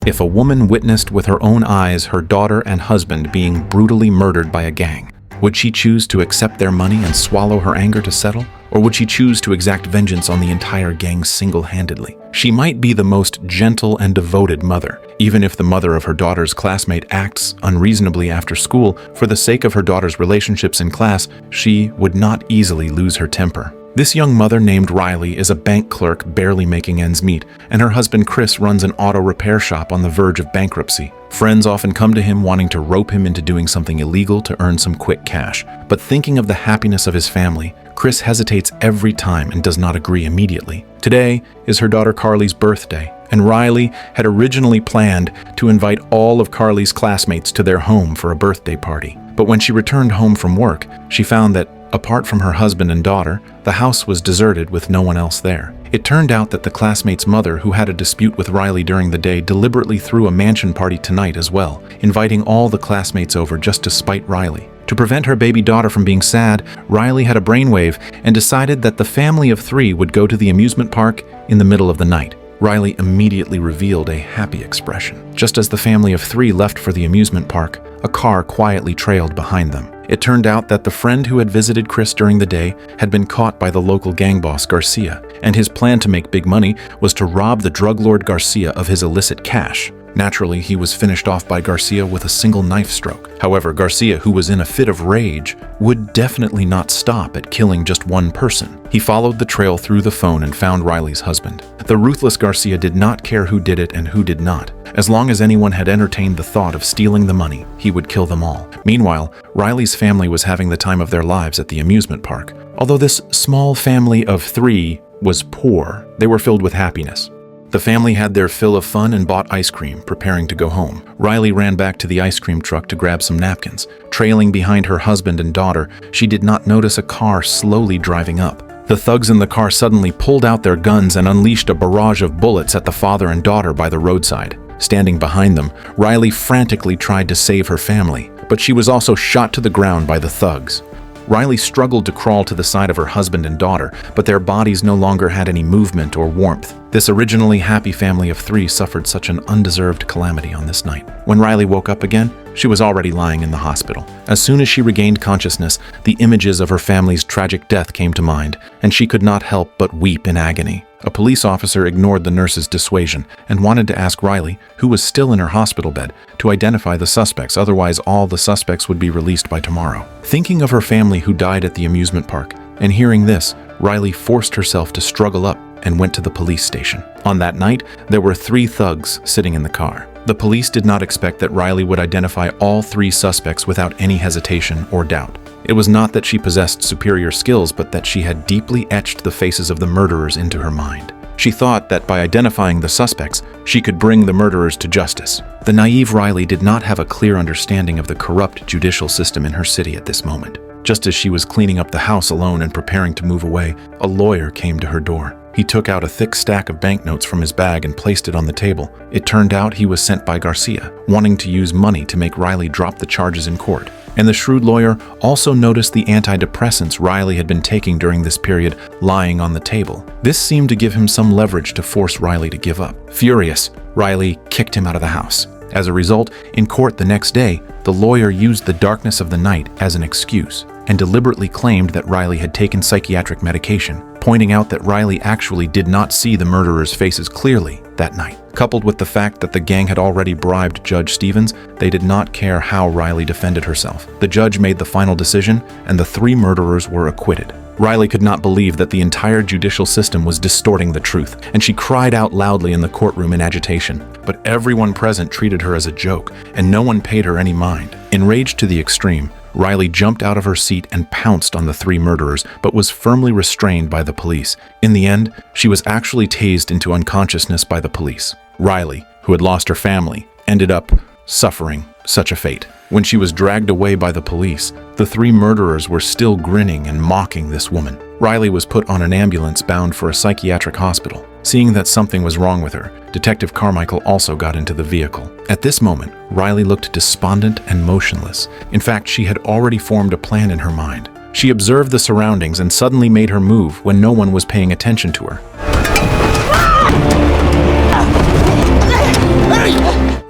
If a woman witnessed with her own eyes her daughter and husband being brutally murdered by a gang, would she choose to accept their money and swallow her anger to settle? Or would she choose to exact vengeance on the entire gang single-handedly? She might be the most gentle and devoted mother, even if the mother of her daughter's classmate acts unreasonably after school. For the sake of her daughter's relationships in class, she would not easily lose her temper. This young mother named Riley is a bank clerk barely making ends meet, and her husband Chris runs an auto repair shop on the verge of bankruptcy. Friends often come to him wanting to rope him into doing something illegal to earn some quick cash. But thinking of the happiness of his family, Chris hesitates every time and does not agree immediately. Today is her daughter Carly's birthday, and Riley had originally planned to invite all of Carly's classmates to their home for a birthday party. But when she returned home from work, she found that, apart from her husband and daughter, the house was deserted with no one else there. It turned out that the classmate's mother, who had a dispute with Riley during the day, deliberately threw a mansion party tonight as well, inviting all the classmates over just to spite Riley. To prevent her baby daughter from being sad, Riley had a brainwave and decided that the family of 3 would go to the amusement park in the middle of the night. Riley immediately revealed a happy expression. Just as the family of 3 left for the amusement park, a car quietly trailed behind them. It turned out that the friend who had visited Chris during the day had been caught by the local gang boss Garcia, and his plan to make big money was to rob the drug lord Garcia of his illicit cash. Naturally, he was finished off by Garcia with a single knife stroke. However, Garcia, who was in a fit of rage, would definitely not stop at killing just one person. He followed the trail through the phone and found Riley's husband. The ruthless Garcia did not care who did it and who did not. As long as anyone had entertained the thought of stealing the money, he would kill them all. Meanwhile, Riley's family was having the time of their lives at the amusement park. Although this small family of 3 was poor, they were filled with happiness. The family had their fill of fun and bought ice cream, preparing to go home. Riley ran back to the ice cream truck to grab some napkins. Trailing behind her husband and daughter, she did not notice a car slowly driving up. The thugs in the car suddenly pulled out their guns and unleashed a barrage of bullets at the father and daughter by the roadside. Standing behind them, Riley frantically tried to save her family, but she was also shot to the ground by the thugs. Riley struggled to crawl to the side of her husband and daughter, but their bodies no longer had any movement or warmth. This originally happy family of 3 suffered such an undeserved calamity on this night. When Riley woke up again, she was already lying in the hospital. As soon as she regained consciousness, the images of her family's tragic death came to mind, and she could not help but weep in agony. A police officer ignored the nurse's dissuasion and wanted to ask Riley, who was still in her hospital bed, to identify the suspects, otherwise all the suspects would be released by tomorrow. Thinking of her family who died at the amusement park, and hearing this, Riley forced herself to struggle up and went to the police station. On that night, there were 3 thugs sitting in the car. The police did not expect that Riley would identify all 3 suspects without any hesitation or doubt. It was not that she possessed superior skills, but that she had deeply etched the faces of the murderers into her mind. She thought that by identifying the suspects, she could bring the murderers to justice. The naive Riley did not have a clear understanding of the corrupt judicial system in her city at this moment. Just as she was cleaning up the house alone and preparing to move away, a lawyer came to her door. He took out a thick stack of banknotes from his bag and placed it on the table. It turned out he was sent by Garcia, wanting to use money to make Riley drop the charges in court. And the shrewd lawyer also noticed the antidepressants Riley had been taking during this period lying on the table. This seemed to give him some leverage to force Riley to give up. Furious, Riley kicked him out of the house. As a result, in court the next day, the lawyer used the darkness of the night as an excuse and deliberately claimed that Riley had taken psychiatric medication, pointing out that Riley actually did not see the murderers' faces clearly that night. Coupled with the fact that the gang had already bribed Judge Stevens, they did not care how Riley defended herself. The judge made the final decision, and the 3 murderers were acquitted. Riley could not believe that the entire judicial system was distorting the truth, and she cried out loudly in the courtroom in agitation. But everyone present treated her as a joke, and no one paid her any mind. Enraged to the extreme, Riley jumped out of her seat and pounced on the 3 murderers, but was firmly restrained by the police. In the end, she was actually tased into unconsciousness by the police. Riley, who had lost her family, ended up suffering such a fate. When she was dragged away by the police, the 3 murderers were still grinning and mocking this woman. Riley was put on an ambulance bound for a psychiatric hospital. Seeing that something was wrong with her, Detective Carmichael also got into the vehicle. At this moment, Riley looked despondent and motionless. In fact, she had already formed a plan in her mind. She observed the surroundings and suddenly made her move when no one was paying attention to her.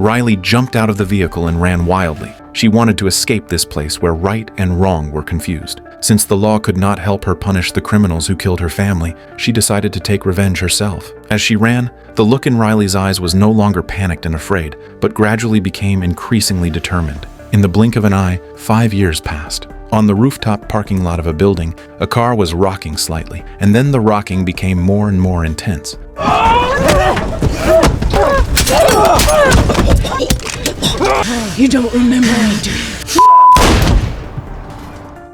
Riley jumped out of the vehicle and ran wildly. She wanted to escape this place where right and wrong were confused. Since the law could not help her punish the criminals who killed her family, she decided to take revenge herself. As she ran, the look in Riley's eyes was no longer panicked and afraid, but gradually became increasingly determined. In the blink of an eye, 5 years passed. On the rooftop parking lot of a building, a car was rocking slightly, and then the rocking became more and more intense. You don't remember me, do you?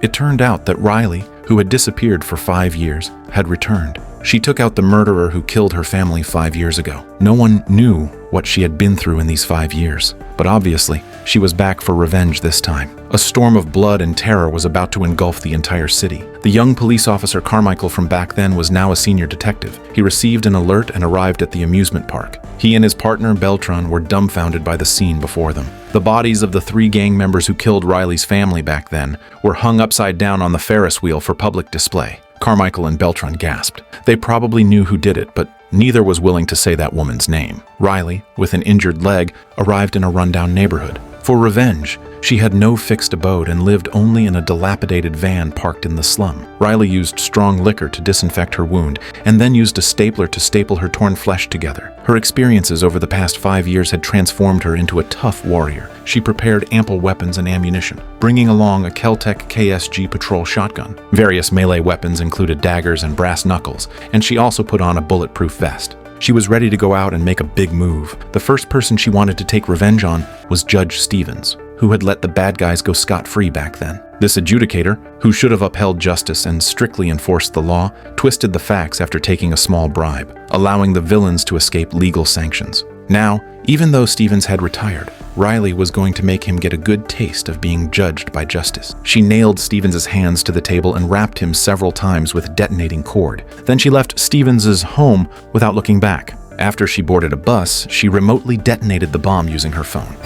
It turned out that Riley, who had disappeared for 5 years, had returned. She took out the murderer who killed her family 5 years ago. No one knew what she had been through in these 5 years, but obviously, she was back for revenge this time. A storm of blood and terror was about to engulf the entire city. The young police officer Carmichael from back then was now a senior detective. He received an alert and arrived at the amusement park. He and his partner Beltran were dumbfounded by the scene before them. The bodies of the 3 gang members who killed Riley's family back then were hung upside down on the Ferris wheel for public display. Carmichael and Beltran gasped. They probably knew who did it, but neither was willing to say that woman's name. Riley, with an injured leg, arrived in a rundown neighborhood. For revenge, she had no fixed abode and lived only in a dilapidated van parked in the slum. Riley used strong liquor to disinfect her wound and then used a stapler to staple her torn flesh together. Her experiences over the past 5 years had transformed her into a tough warrior. She prepared ample weapons and ammunition, bringing along a Kel-Tec KSG patrol shotgun. Various melee weapons included daggers and brass knuckles, and she also put on a bulletproof vest. She was ready to go out and make a big move. The first person she wanted to take revenge on was Judge Stevens, who had let the bad guys go scot-free back then. This adjudicator, who should have upheld justice and strictly enforced the law, twisted the facts after taking a small bribe, allowing the villains to escape legal sanctions. Now, even though Stevens had retired, Riley was going to make him get a good taste of being judged by justice. She nailed Stevens' hands to the table and wrapped him several times with detonating cord. Then she left Stevens' home without looking back. After she boarded a bus, she remotely detonated the bomb using her phone.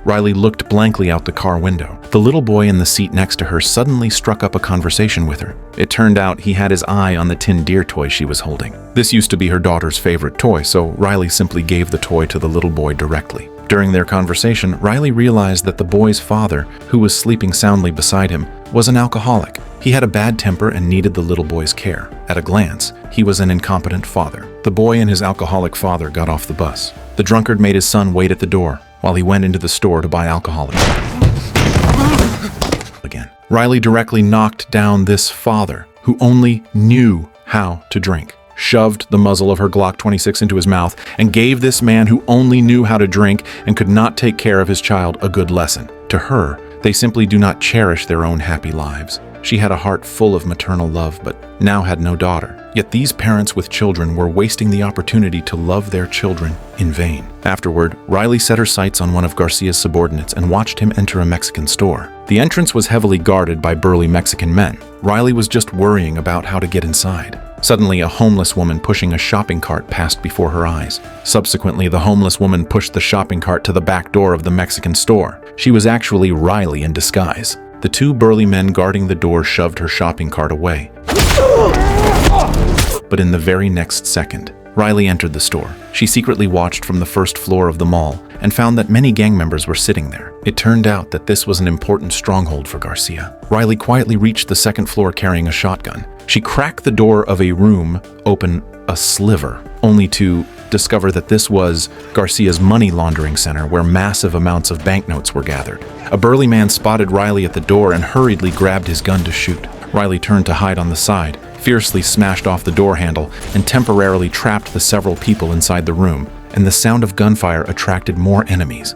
Riley looked blankly out the car window. The little boy in the seat next to her suddenly struck up a conversation with her. It turned out he had his eye on the tin deer toy she was holding. This used to be her daughter's favorite toy, so Riley simply gave the toy to the little boy directly. During their conversation, Riley realized that the boy's father, who was sleeping soundly beside him, was an alcoholic. He had a bad temper and needed the little boy's care. At a glance, he was an incompetent father. The boy and his alcoholic father got off the bus. The drunkard made his son wait at the door while he went into the store to buy alcohol again. Riley directly knocked down this father, who only knew how to drink, shoved the muzzle of her Glock 26 into his mouth, and gave this man who only knew how to drink and could not take care of his child a good lesson. To her, they simply do not cherish their own happy lives. She had a heart full of maternal love, but now had no daughter. Yet these parents with children were wasting the opportunity to love their children in vain. Afterward, Riley set her sights on one of Garcia's subordinates and watched him enter a Mexican store. The entrance was heavily guarded by burly Mexican men. Riley was just worrying about how to get inside. Suddenly, a homeless woman pushing a shopping cart passed before her eyes. Subsequently, the homeless woman pushed the shopping cart to the back door of the Mexican store. She was actually Riley in disguise. The 2 burly men guarding the door shoved her shopping cart away. But in the very next second, Riley entered the store. She secretly watched from the first floor of the mall and found that many gang members were sitting there. It turned out that this was an important stronghold for Garcia. Riley quietly reached the second floor carrying a shotgun. She cracked the door of a room open a sliver, only to discover that this was Garcia's money laundering center where massive amounts of banknotes were gathered. A burly man spotted Riley at the door and hurriedly grabbed his gun to shoot. Riley turned to hide on the side, fiercely smashed off the door handle, and temporarily trapped the several people inside the room, and the sound of gunfire attracted more enemies.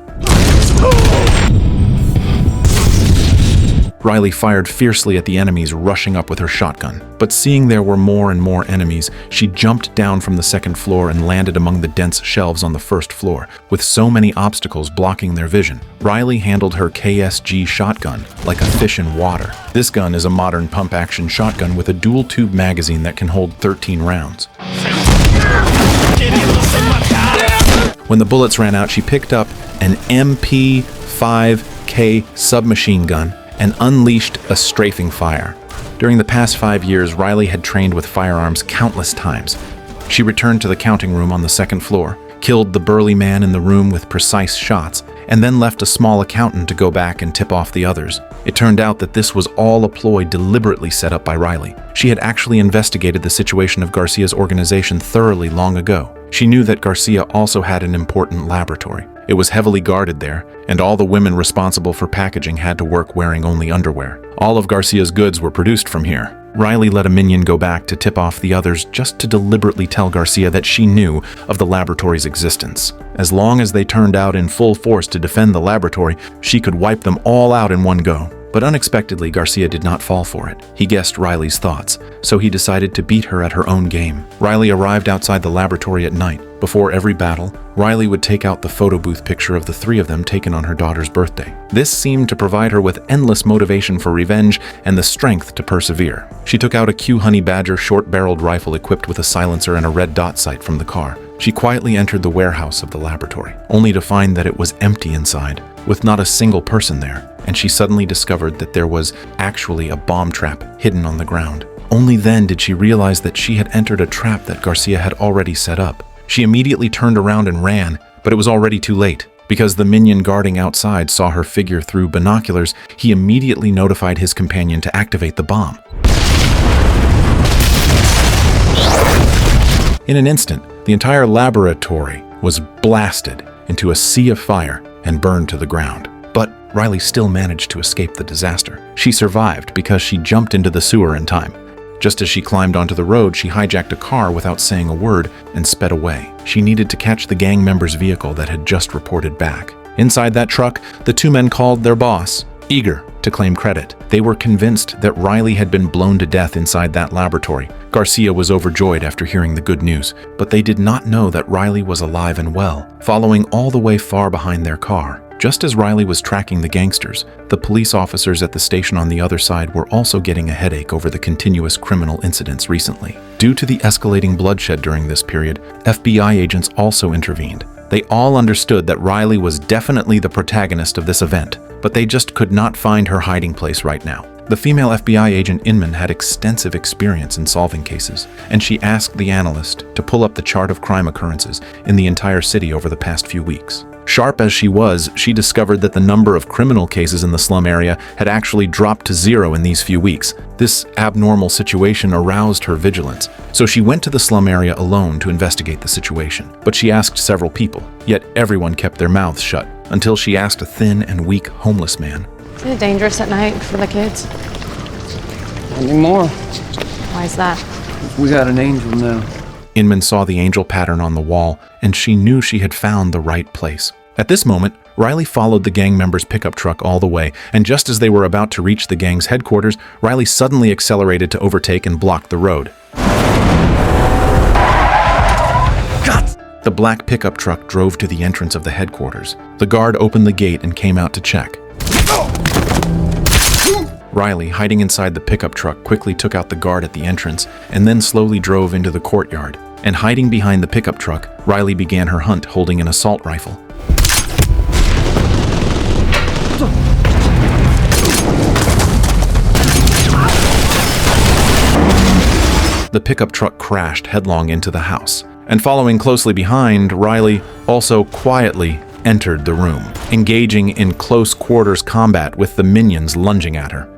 Riley fired fiercely at the enemies rushing up with her shotgun. But seeing there were more and more enemies, she jumped down from the second floor and landed among the dense shelves on the first floor. With so many obstacles blocking their vision, Riley handled her KSG shotgun like a fish in water. This gun is a modern pump-action shotgun with a dual-tube magazine that can hold 13 rounds. When the bullets ran out, she picked up an MP5K submachine gun and unleashed a strafing fire. During the past 5 years, Riley had trained with firearms countless times. She returned to the counting room on the second floor, killed the burly man in the room with precise shots, and then left a small accountant to go back and tip off the others. It turned out that this was all a ploy deliberately set up by Riley. She had actually investigated the situation of Garcia's organization thoroughly long ago. She knew that Garcia also had an important laboratory. It was heavily guarded there, and all the women responsible for packaging had to work wearing only underwear. All of Garcia's goods were produced from here. Riley let a minion go back to tip off the others just to deliberately tell Garcia that she knew of the laboratory's existence. As long as they turned out in full force to defend the laboratory, she could wipe them all out in one go. But unexpectedly, Garcia did not fall for it. He guessed Riley's thoughts, so he decided to beat her at her own game. Riley arrived outside the laboratory at night. Before every battle, Riley would take out the photo booth picture of the three of them taken on her daughter's birthday. This seemed to provide her with endless motivation for revenge and the strength to persevere. She took out a Q Honey Badger short-barreled rifle equipped with a silencer and a red dot sight from the car. She quietly entered the warehouse of the laboratory, only to find that it was empty inside, with not a single person there, and she suddenly discovered that there was actually a bomb trap hidden on the ground. Only then did she realize that she had entered a trap that Garcia had already set up. She immediately turned around and ran, but it was already too late. Because the minion guarding outside saw her figure through binoculars, he immediately notified his companion to activate the bomb. In an instant, the entire laboratory was blasted into a sea of fire and burned to the ground. But Riley still managed to escape the disaster. She survived because she jumped into the sewer in time. Just as she climbed onto the road, she hijacked a car without saying a word and sped away. She needed to catch the gang member's vehicle that had just reported back. Inside that truck, the two men called their boss, eager to claim credit. They were convinced that Riley had been blown to death inside that laboratory. Garcia was overjoyed after hearing the good news, but they did not know that Riley was alive and well, following all the way far behind their car. Just as Riley was tracking the gangsters, the police officers at the station on the other side were also getting a headache over the continuous criminal incidents recently. Due to the escalating bloodshed during this period, FBI agents also intervened. They all understood that Riley was definitely the protagonist of this event, but they just could not find her hiding place right now. The female FBI agent Inman had extensive experience in solving cases, and she asked the analyst to pull up the chart of crime occurrences in the entire city over the past few weeks. Sharp as she was, she discovered that the number of criminal cases in the slum area had actually dropped to 0 in these few weeks. This abnormal situation aroused her vigilance, so she went to the slum area alone to investigate the situation. But she asked several people, yet everyone kept their mouths shut, until she asked a thin and weak homeless man. Is it dangerous at night for the kids? Not anymore. Why is that? We got an angel now. Inman saw the angel pattern on the wall, and she knew she had found the right place. At this moment, Riley followed the gang members' pickup truck all the way, and just as they were about to reach the gang's headquarters, Riley suddenly accelerated to overtake and block the road. The black pickup truck drove to the entrance of the headquarters. The guard opened the gate and came out to check. Riley, hiding inside the pickup truck, quickly took out the guard at the entrance and then slowly drove into the courtyard. And hiding behind the pickup truck, Riley began her hunt holding an assault rifle. The pickup truck crashed headlong into the house. And following closely behind, Riley also quietly entered the room, engaging in close quarters combat with the minions lunging at her.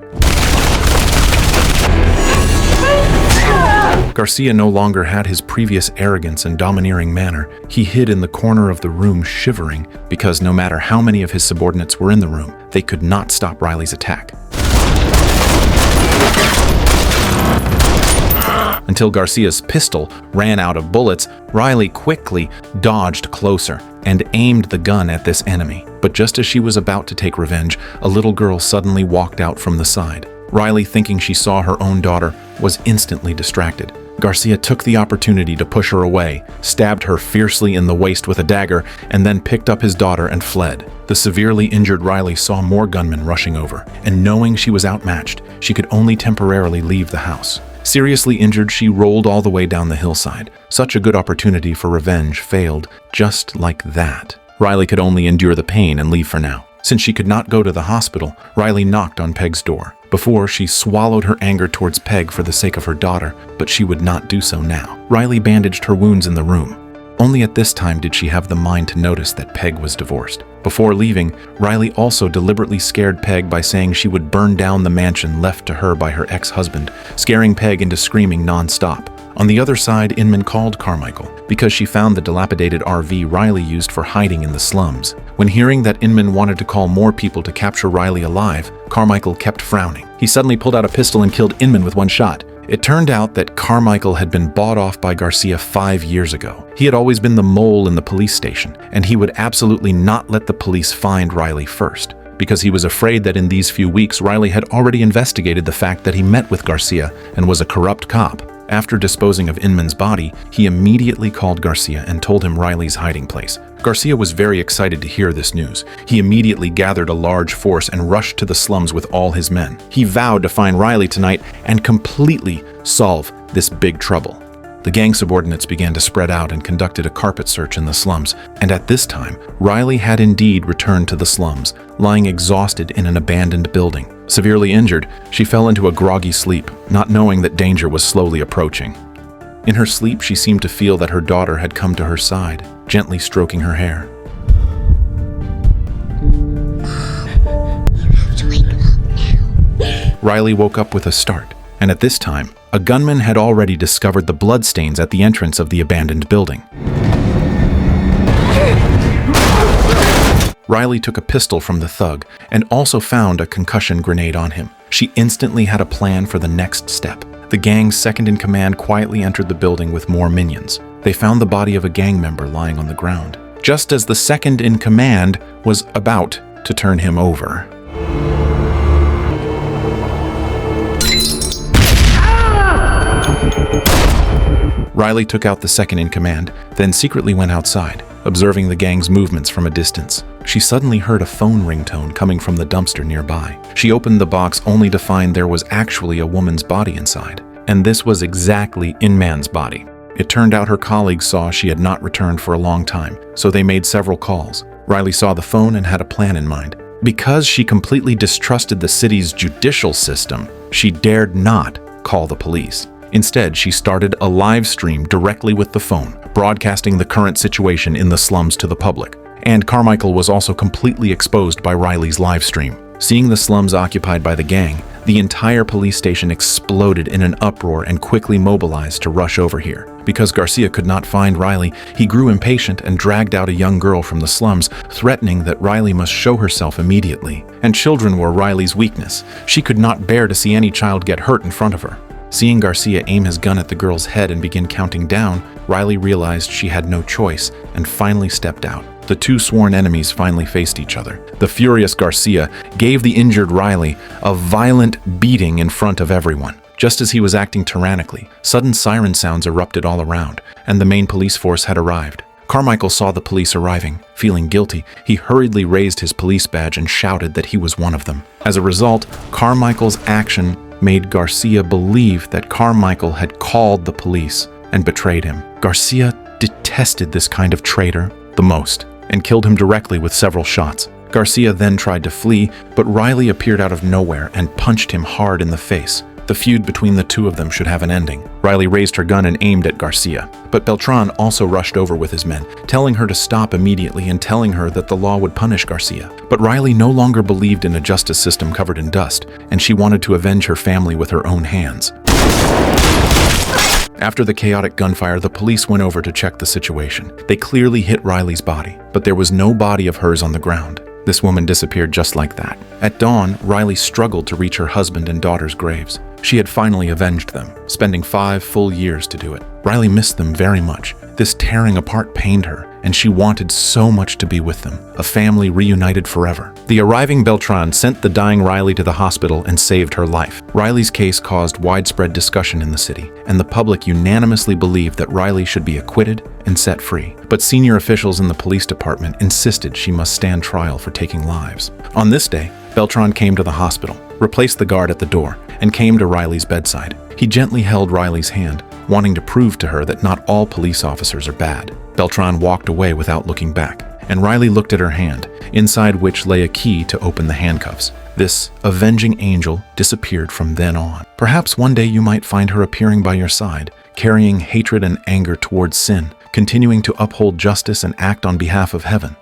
Garcia no longer had his previous arrogance and domineering manner. He hid in the corner of the room shivering because no matter how many of his subordinates were in the room, they could not stop Riley's attack. Until Garcia's pistol ran out of bullets, Riley quickly dodged closer and aimed the gun at this enemy. But just as she was about to take revenge, a little girl suddenly walked out from the side. Riley, thinking she saw her own daughter, was instantly distracted. Garcia took the opportunity to push her away, stabbed her fiercely in the waist with a dagger, and then picked up his daughter and fled. The severely injured Riley saw more gunmen rushing over, and knowing she was outmatched, she could only temporarily leave the house. Seriously injured, she rolled all the way down the hillside. Such a good opportunity for revenge failed just like that. Riley could only endure the pain and leave for now. Since she could not go to the hospital, Riley knocked on Peg's door. Before, she swallowed her anger towards Peg for the sake of her daughter, but she would not do so now. Riley bandaged her wounds in the room. Only at this time did she have the mind to notice that Peg was divorced. Before leaving, Riley also deliberately scared Peg by saying she would burn down the mansion left to her by her ex-husband, scaring Peg into screaming non-stop. On the other side, Inman called Carmichael because she found the dilapidated RV Riley used for hiding in the slums. When hearing that Inman wanted to call more people to capture Riley alive, Carmichael kept frowning. He suddenly pulled out a pistol and killed Inman with one shot. It turned out that Carmichael had been bought off by Garcia 5 years ago. He had always been the mole in the police station, and he would absolutely not let the police find Riley first, because he was afraid that in these few weeks Riley had already investigated the fact that he met with Garcia and was a corrupt cop. After disposing of Inman's body, he immediately called Garcia and told him Riley's hiding place. Garcia was very excited to hear this news. He immediately gathered a large force and rushed to the slums with all his men. He vowed to find Riley tonight and completely solve this big trouble. The gang subordinates began to spread out and conducted a carpet search in the slums, and at this time, Riley had indeed returned to the slums, lying exhausted in an abandoned building. Severely injured, she fell into a groggy sleep, not knowing that danger was slowly approaching. In her sleep, she seemed to feel that her daughter had come to her side, gently stroking her hair. You have to wake up now. Riley woke up with a start, and at this time, a gunman had already discovered the bloodstains at the entrance of the abandoned building. Riley took a pistol from the thug and also found a concussion grenade on him. She instantly had a plan for the next step. The gang's second-in-command quietly entered the building with more minions. They found the body of a gang member lying on the ground, just as the second-in-command was about to turn him over. Riley took out the second-in-command, then secretly went outside, observing the gang's movements from a distance. She suddenly heard a phone ringtone coming from the dumpster nearby. She opened the box only to find there was actually a woman's body inside, and this was exactly Inman's body. It turned out her colleagues saw she had not returned for a long time, so they made several calls. Riley saw the phone and had a plan in mind. Because she completely distrusted the city's judicial system, she dared not call the police. Instead, she started a live stream directly with the phone, broadcasting the current situation in the slums to the public. And Carmichael was also completely exposed by Riley's live stream. Seeing the slums occupied by the gang, the entire police station exploded in an uproar and quickly mobilized to rush over here. Because Garcia could not find Riley, he grew impatient and dragged out a young girl from the slums, threatening that Riley must show herself immediately. And children were Riley's weakness. She could not bear to see any child get hurt in front of her. Seeing Garcia aim his gun at the girl's head and begin counting down, Riley realized she had no choice and finally stepped out. The two sworn enemies finally faced each other. The furious Garcia gave the injured Riley a violent beating in front of everyone. Just as he was acting tyrannically, sudden siren sounds erupted all around, and the main police force had arrived. Carmichael saw the police arriving. Feeling guilty, he hurriedly raised his police badge and shouted that he was one of them. As a result, Carmichael's action made Garcia believe that Carmichael had called the police and betrayed him. Garcia detested this kind of traitor the most and killed him directly with several shots. Garcia then tried to flee, but Riley appeared out of nowhere and punched him hard in the face. The feud between the two of them should have an ending. Riley raised her gun and aimed at Garcia, but Beltran also rushed over with his men, telling her to stop immediately and telling her that the law would punish Garcia. But Riley no longer believed in a justice system covered in dust, and she wanted to avenge her family with her own hands. After the chaotic gunfire, the police went over to check the situation. They clearly hit Riley's body, but there was no body of hers on the ground. This woman disappeared just like that. At dawn, Riley struggled to reach her husband and daughter's graves. She had finally avenged them, spending 5 full years to do it. Riley missed them very much. This tearing apart pained her, and she wanted so much to be with them, a family reunited forever. The arriving Beltran sent the dying Riley to the hospital and saved her life. Riley's case caused widespread discussion in the city, and the public unanimously believed that Riley should be acquitted and set free. But senior officials in the police department insisted she must stand trial for taking lives. On this day, Beltran came to the hospital, replaced the guard at the door, and came to Riley's bedside. He gently held Riley's hand, wanting to prove to her that not all police officers are bad. Beltran walked away without looking back, and Riley looked at her hand, inside which lay a key to open the handcuffs. This avenging angel disappeared from then on. Perhaps one day you might find her appearing by your side, carrying hatred and anger towards sin, continuing to uphold justice and act on behalf of heaven.